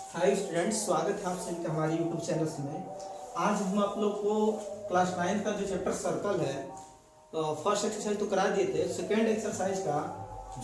Hi students, स्वागत है आप सभी का हमारे यूट्यूब चैनल्स में। आज हम आप लोग को क्लास 9 का जो चैप्टर सर्कल है तो फर्स्ट एक्सरसाइज तो करा दिए थे। सेकेंड एक्सरसाइज का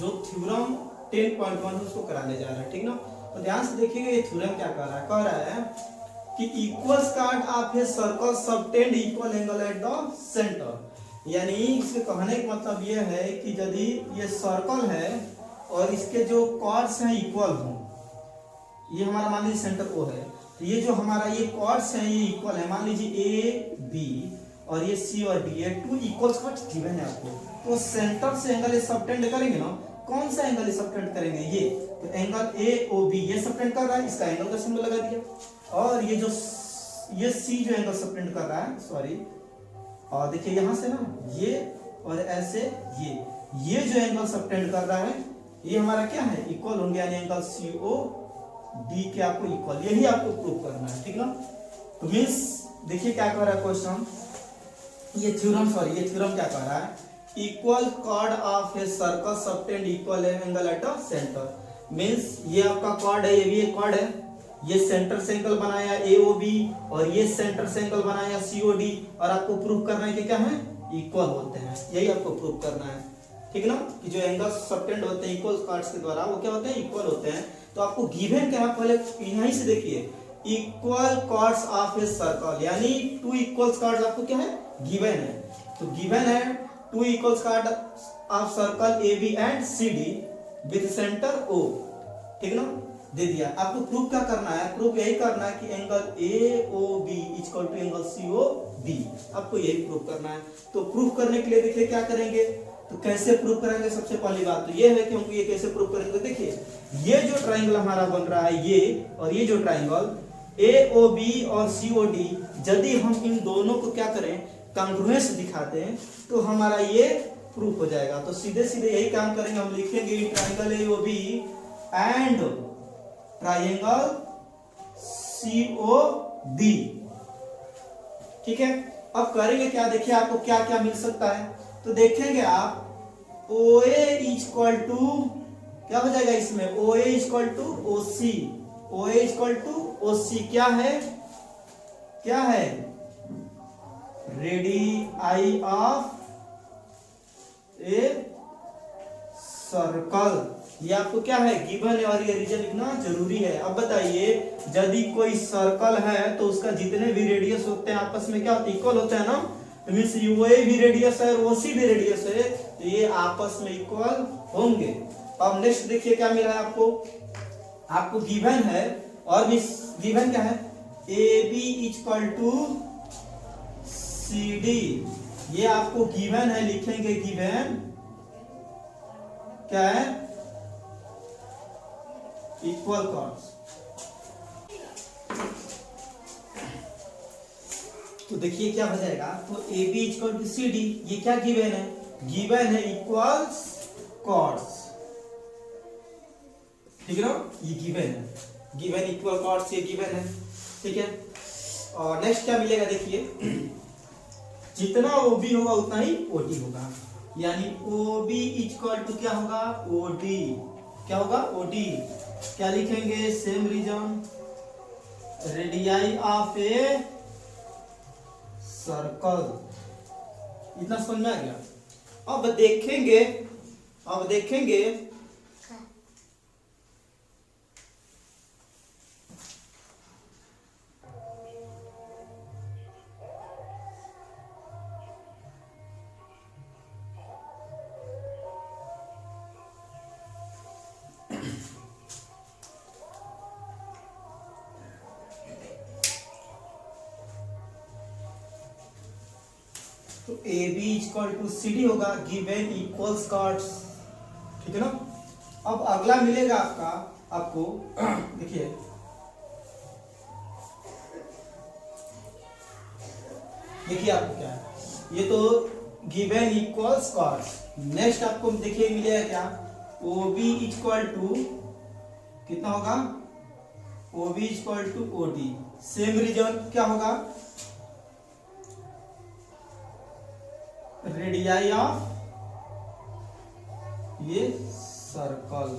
जो थ्योरम 10.1 है उसको कराने जा रहा है, ठीक ना। तो ध्यान से देखिएगा ये थ्योरम क्या कह रहा है कि equal card of a circle subtend equal angle at the centre. यानी इसके कहने का मतलब ये है कि यदि ये सर्कल है और इसके जो कॉर्ड्स हैं इक्वल हों, ये हमारा मान लीजिए सेंटर ओ है, तो ये जो हमारा ये कॉर्ड्स हैं ये इक्वल है। मान लीजिए ए बी और ये सी और डी, ये टू इक्वल्स कॉर्ड्स गिवन है आपको, तो सेंटर से एंगल ये सबटेंड करेंगे ना। कौन सा एंगल ये सबटेंड करेंगे? ये तो एंगल ए ओ बी ये सबटेंड कर रहा है, इसका एंगल का सिंबल लगा दिया। और ये जो ये सी जो एंगल सबटेंड कर रहा है, सॉरी, और देखिए यहां से ना ये और ऐसे ये जो एंगल सबटेंड कर रहा है ये हमारा क्या है? इक्वल होंगे, यानी एंगल सी ओ डी के आपको इक्वल, यही आपको प्रूव करना है, ठीक ना। तो मींस देखिए क्या कह रहा है क्वेश्चन, ये थ्योरम क्या कह रहा है? Equal chord of a circle subtend equal angle at a centre. Means ये आपका कॉर्ड है, ये भी एक कॉर्ड है, ये सेंटर से एंगल बनाया एओबी और ये सेंटर से एंगल बनाया सीओडी, और आपको प्रूव करना है कि क्या है? इक्वल होते हैं, यही आपको प्रूव करना है, ठीक ना। कि जो एंगल सबटेंड होते हैं इक्वल कॉर्ड्स के द्वारा वो क्या होते हैं? इक्वल होते हैं। तो आपको गिवन क्या है? पहले यहीं से देखिए, equal chords of a circle, यानी टू इक्वल कॉर्ड्स आपको क्या है? गिवन है। तो गिवन है two equal chord of circle A B and C D with centre O, ठीक ना, दे दिया। आपको प्रूफ क्या करना है? प्रूफ यही करना है कि angle A O B equal to angle C O D, आपको यही प्रूफ करना है। तो प्रूफ करने के लिए देखिए क्या करेंगे, तो कैसे प्रूफ करेंगे? सबसे पहली बात तो ये है कि हमको ये कैसे प्रूफ करेंगे। देखिए ये जो ट्राइंगल हमारा बन रहा है ये, और ये जो ट्राइंगल ए ओ बी और सी ओ डी, यदि हम इन दोनों को क्या करें? कॉन्ग्रुएंस दिखाते हैं तो हमारा ये प्रूफ हो जाएगा। तो सीधे सीधे यही काम करेंगे, हम लिखेंगे triangle A O B and triangle C O D, ठीक है। अब करेंगे क्या? देखिए आपको क्या क्या मिल सकता है। तो देखेंगे आप ओ ए इक्वल टू क्या हो जाएगा इसमें? ओ ए equal to O C, O A equal to ओ सी क्या है? क्या है? Radii of a circle. ये आपको क्या है? गिवन है, और ये रीजन लिखना जरूरी है। अब बताइए, यदि कोई सर्कल है तो उसका जितने भी रेडियस होते हैं आपस में क्या होते हैं? इक्वल होते हैं ना। तो मींस यूए भी रेडियस है और ओसी भी रेडियस है, तो ये आपस में इक्वल होंगे। अब नेक्स्ट देखिए क्या मिला है आपको गिवन है, और भी गिवन क्या है? A B equal to C D, ये आपको गिवन है, लिखेंगे गिवन क्या है? Equal chords. तो देखिए क्या हो जाएगा, तो A B equal to C D, ये क्या गिवन है? गिवन है इक्वल्स कॉर्ड्स, ठीक है ना। ये गिवन है, गिवन इक्वल कॉर्ड्स, ये गिवन है, ठीक है। और नेक्स्ट क्या मिलेगा? देखिए जितना ओ बी होगा उतना ही ओ डी होगा, यानी ओ बी इक्वल टू क्या होगा? ओ डी, क्या होगा? O D. क्या लिखेंगे? Same reason, radii of a circle. इतना समझ में आ गया। अब देखेंगे तो A B equal to C D होगा, गिवन इक्वल्स कॉर्ड्स, ठीक है ना। अब अगला मिलेगा आपको देखिए आपको क्या है? ये तो गिवन इक्वल्स कॉर्ड्स। नेक्स्ट आपको देखिए मिलेगा क्या? ओ बी इक्वल टू कितना होगा? O B equal to O D. Same reason क्या होगा? रेडियाई ऑफ ये सर्कल,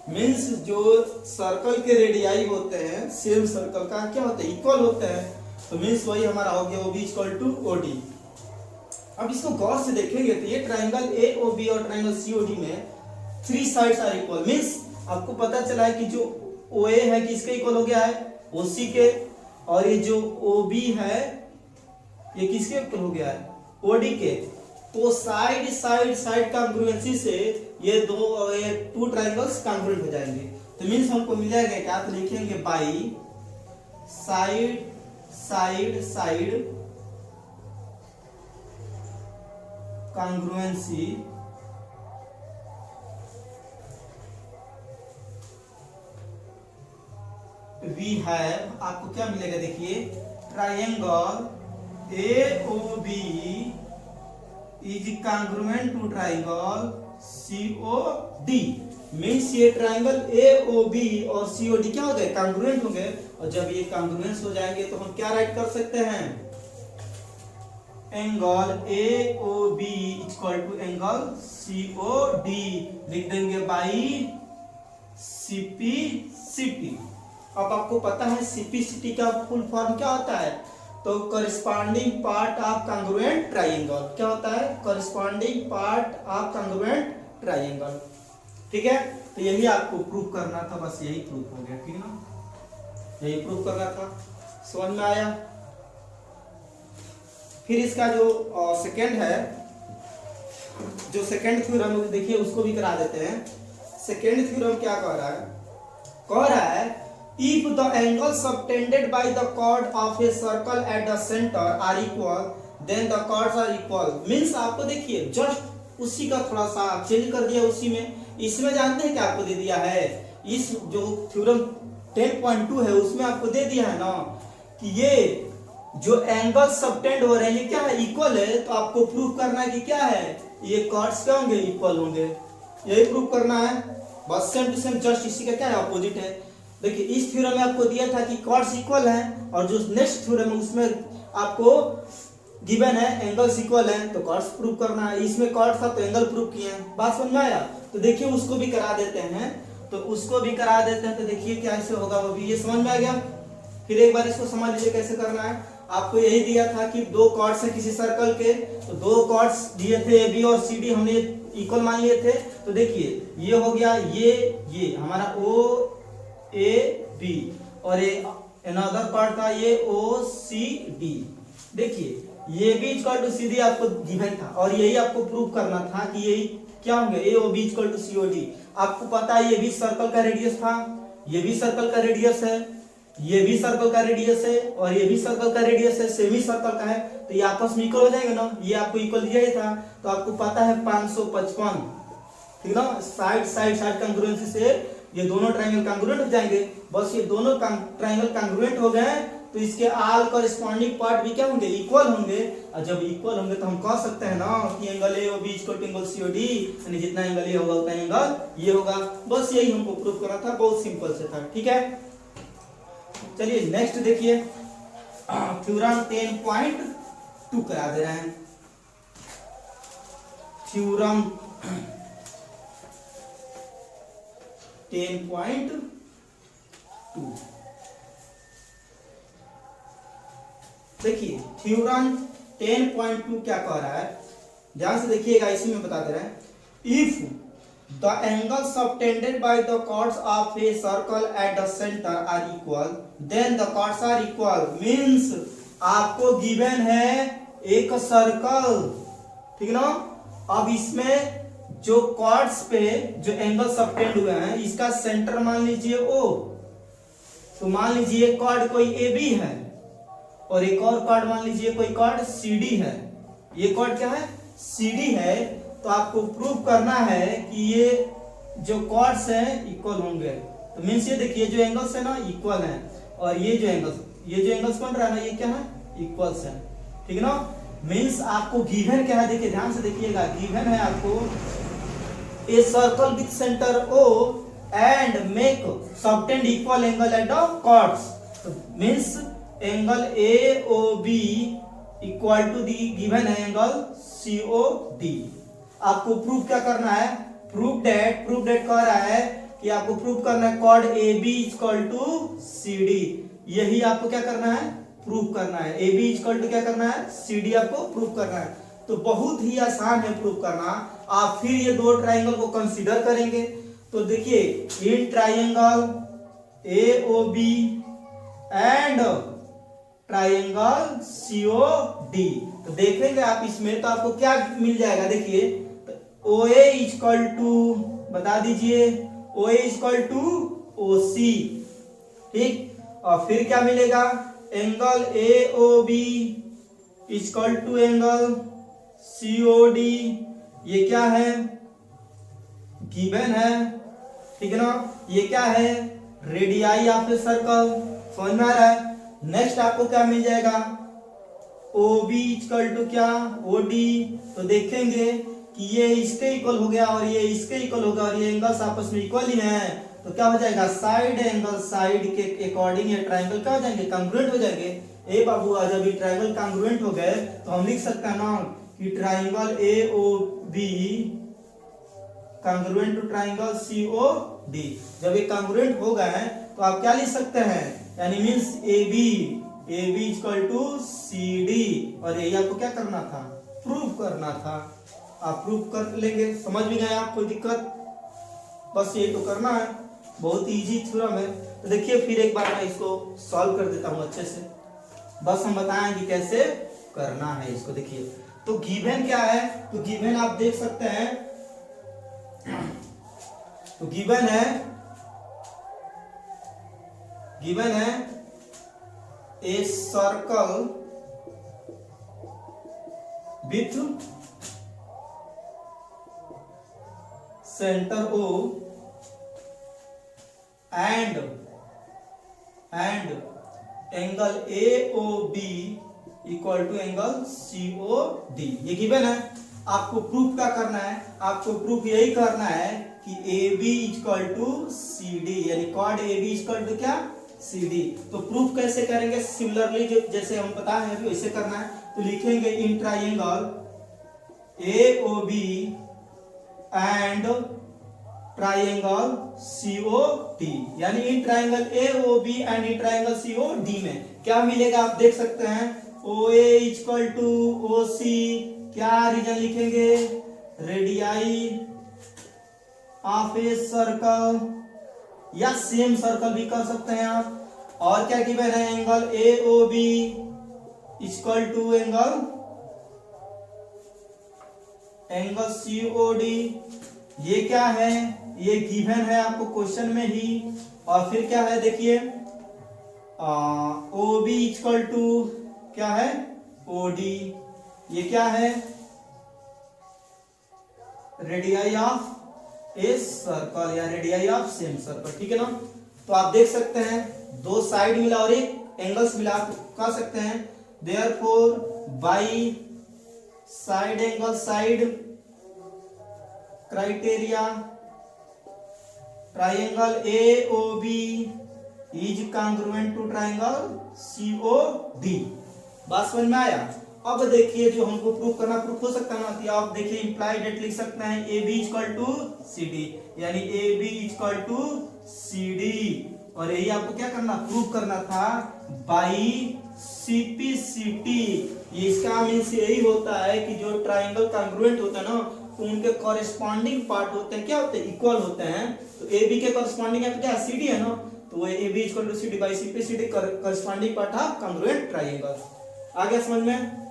मीन्स जो सर्कल के रेडियाई होते हैं सेम सर्कल का क्या होता है, इक्वल होते हैं। तो मीन्स वही हमारा हो गया OB इक्वल टू OD। अब इसको गौर से देखेंगे तो ये ट्राइंगल AOB और ट्राइंगल COD में 3 साइड्स आर इक्वल। मीन्स आपको पता चला है कि जो OA है किसके इक्वल हो गया है, OC के, और ये जो OB है ये किसके इक्वल हो गया है, OD के। तो साइड कांग्रुएंसी से ये 2 ट्राइंगल्स कांग्रुएंट हो जाएंगे। तो मीन्स हमको मिलेगा क्या, तो लिखेंगे by side congruency we have, आपको क्या मिलेगा देखिए, triangle AOB is congruent to triangle COD। Means ये ट्राइंगल AOB और COD क्या हो गए, कांग्रुएंट हो गए। और जब ये कांग्रुएंट हो जाएंगे तो हम क्या राइट कर सकते हैं, angle AOB equal to angle COD लिख देंगे बाई CPCT। अब आपको पता है CPCT का फुल फॉर्म क्या होता है, तो corresponding part of congruent triangle. क्या होता है, corresponding part of congruent triangle. ठीक है, तो यही आपको प्रूफ करना था, बस यही प्रूफ हो गया, ठीक है ना, यही प्रूफ करना था। समझ में आया। फिर इसका जो सेकंड है, जो सेकंड थ्योरम देखिए उसको भी करा देते हैं। सेकंड थ्योरम क्या कह रहा है if the angle subtended by the chord of a circle at the center are equal then the chords are equal। Means आपको देखिए जस्ट उसी का थोड़ा सा चेंज कर दिया उसी में। इसमें जानते हैं क्या आपको दे दिया है, इस जो थ्योरम 10.2 है उसमें आपको दे दिया है ना कि ये जो एंगल सबटेंड हो रहे हैं ये क्या है, इक्वल है। तो आपको प्रूफ करना है कि क्या है, ये कॉर्ड्स क्या होंगे, इक्वल होंगे। यही प्रूफ करना है, बस सेम टू सेम जस्ट इसी का क्या है, अपोजिट है। देखिए इस थ्योरम में आपको दिया था कि कॉर्ड्स इक्वल हैं, और जो नेक्स्ट थ्योरम है उसमें आपको गिवन है एंगल्स इक्वल हैं, तो कॉर्ड्स प्रूव करना है। इसमें कॉर्ड था तो एंगल प्रूव किए हैं। बात समझ में आया। तो देखिए उसको भी करा देते हैं, तो उसको भी करा देते हैं। तो देखिए क्या ऐसे होगा, वो भी ये समझ में आ गया। फिर एक बार इसको समझ लीजिए कैसे करना है। आपको यही दिया था कि 2 कॉर्ड्स है किसी सर्कल के, तो 2 कॉर्ड्स दिए थे AB और CD, हमने इक्वल मान लिए थे। तो देखिए ये हो गया, ये हमारा OAB, और ये अनदर पार्ट था ये OCD। देखिए ये भी इक्वल टू CD आपको गिवन था, और यही आपको प्रूव करना था कि यही क्या होंगे, AOB इक्वल टू COD। आपको पता है ये भी सर्कल का रेडियस था, ये भी सर्कल का रेडियस है, ये भी सर्कल का रेडियस है, और ये भी सर्कल का रेडियस है, सेमी सर्कल का है। तो ये आपस में इक्वल हो जाएंगे ना, ये आपको इक्वल दिया ही था। तो आपको पता है 555, ठीक ना। साइड कांग्रुएंसी से ये दोनों ट्रायंगल कांग्रुएंट हो जाएंगे। बस ये दोनों ट्रायंगल कांग्रुएंट हो गए तो इसके ऑल कॉरेस्पॉन्डिंग पार्ट भी क्या होंगे, इक्वल होंगे। और जब इक्वल होंगे तो हम कह सकते हैं ना कि angle AOB equal to angle COD, यानी जितना एंगल ये होगा उतना एंगल ये होगा। बस यही हमको प्रूव करना था, बहुत सिंपल से था। ठीक है, चलिए नेक्स्ट देखिए, थ्योरम 10.2 करा दे रहे हैं। थ्योरम 10.2 देखिए, थ्योरम 10.2 क्या कह रहा है, ध्यान से देखिएगा, इसी में बता दे रहे हैं। If the angles subtended by the chords of a circle at the center are equal then the chords are equal। means आपको गिवन है एक सर्कल, ठीक ना। अब इसमें जो कॉर्ड्स पे जो एंगल सबटेंड हुए हैं इसका सेंटर मान लीजिए O। तो मान लीजिए कॉर्ड कोई AB है, और एक और कॉर्ड मान लीजिए कोई कॉर्ड CD है। ये कॉर्ड क्या है, CD है। तो आपको प्रूव करना है कि ये जो कॉर्ड्स हैं इक्वल होंगे। तो मींस ये देखिए जो एंगल्स है ना इक्वल हैं, और ये जो एंगल्स बन रहा है ना ये क्या है, इक्वल्स है, ठीक है ना। मींस आपको गिवन क्या है, देखिए ध्यान से देखिएगा, गिवन है आपको a circle with centre O and make subtend equal angle at the chords. तो means angle AOB equal to the given है एंगल COD। आपको प्रूफ क्या करना है, प्रूफ डेट कह रहा है कि आपको प्रूव करना है chord A B equal to C D, यही आपको क्या करना है, प्रूव करना है। ए बी इक्वल टू क्या करना है, सी डी आपको प्रूव करना है। तो बहुत ही आसान है प्रूव करना। आप फिर ये दो ट्राइंगल को कंसीडर करेंगे तो देखिए in triangle A O B and triangle C O D, तो देखेंगे आप इसमें तो आपको क्या मिल जाएगा, देखिए ओ ए इक्वल टू, बता दीजिए ओ ए इक्वल टू ओ सी, ठीक। और फिर क्या मिलेगा, angle A O B equal to angle C O D, ये क्या है, गिवन है, ठीक है ना। ये क्या है, रेडियाई ऑफ ए सर्कल, समझ में आ रहा है। नेक्स्ट आपको क्या मिल जाएगा, ओ बी इक्वल टू क्या, ओ डी, तो देखेंगे कि ये इसके इक्वल हो गया और ये इसके इक्वल होगा और ये एंगल्स आपस में इक्वल ही हैं, तो क्या हो जाएगा, साइड एंगल साइड के अकॉर्डिंग ये ट्राइंगल क्या हो जाएंगे, कांग्रुएंट हो जाएंगे। ए बाबू आज अभी ट्राइंगल कांग्रुएंट हो गए तो हम लिख सकते हैं ना कि triangle A O B congruent to triangle C O D. जब ये कांग्रुएंट हो गए तो आप क्या लिख सकते हैं, यानी means A B equal to C D, और ये आपको क्या करना था, प्रूव करना था। आप प्रूव कर लेंगे, समझ में गए आप, कोई दिक्कत, बस ये तो करना है, बहुत इजी थ्योरम है। तो देखिए फिर एक बार मैं इसको सॉल्व कर देता हूं अच्छे से, बस हम बताएं कि कैसे करना है इसको। देखिए तो गिवन क्या है, तो गिवन आप देख सकते हैं, तो गिवन है a circle with centre O and angle AOB equal to angle COD, ये गिवन है। आपको प्रूफ क्या करना है, आपको प्रूफ यही करना है कि AB इक्वल टू CD, यानी कॉर्ड AB इक्वल टू क्या, CD। तो प्रूफ कैसे करेंगे, सिमिलरली जैसे हम पता है अभी वैसे करना है। तो लिखेंगे in triangle AOB and triangle COD, यानी in triangle AOB and in triangle COD में क्या मिलेगा, आप देख सकते हैं OA इक्वल टू OC, क्या रीजन लिखेंगे, रेडियाई ऑफ ए सर्कल, या सेम सर्कल भी कर सकते हैं आप। और क्या गिवन है, angle AOB equal to angle COD, ये क्या है, ये गिवन है आपको क्वेश्चन में ही। और फिर क्या है, देखिए OB इक्वल टू क्या है, OD, ये क्या है, रेडियाई ऑफ ए सर्कल या रेडियाई ऑफ सेम सर्कल, ठीक है ना। तो आप देख सकते हैं दो साइड मिला और एक एंगल्स मिला, आप कह सकते हैं therefore by side angle side criteria triangle AOB is congruent to triangle COD। बात समझ में आया। अब देखिए जो हमको प्रूफ करना, प्रूफ हो सकता है ना कि आप देखिए इंप्लाइड डेट लिख सकते हैं AB इक्वल टू CD, यानी AB इक्वल टू CD, और यही आपको क्या करना, प्रूफ करना था बाई CPCT। ये इसका मीन्स यही होता है कि जो ट्राइंगल कांग्रुएंट होता है ना, तो उनके कॉरेस्पॉन्डिंग पार्ट होते हैं, क्या होते हैं, इक्वल होते हैं। तो AB के कॉरेस्पॉन्डिंग है तो क्या, CD है ना, तो AB equal to CD by CPCT corresponding part of congruent triangle. आ गया समझ में।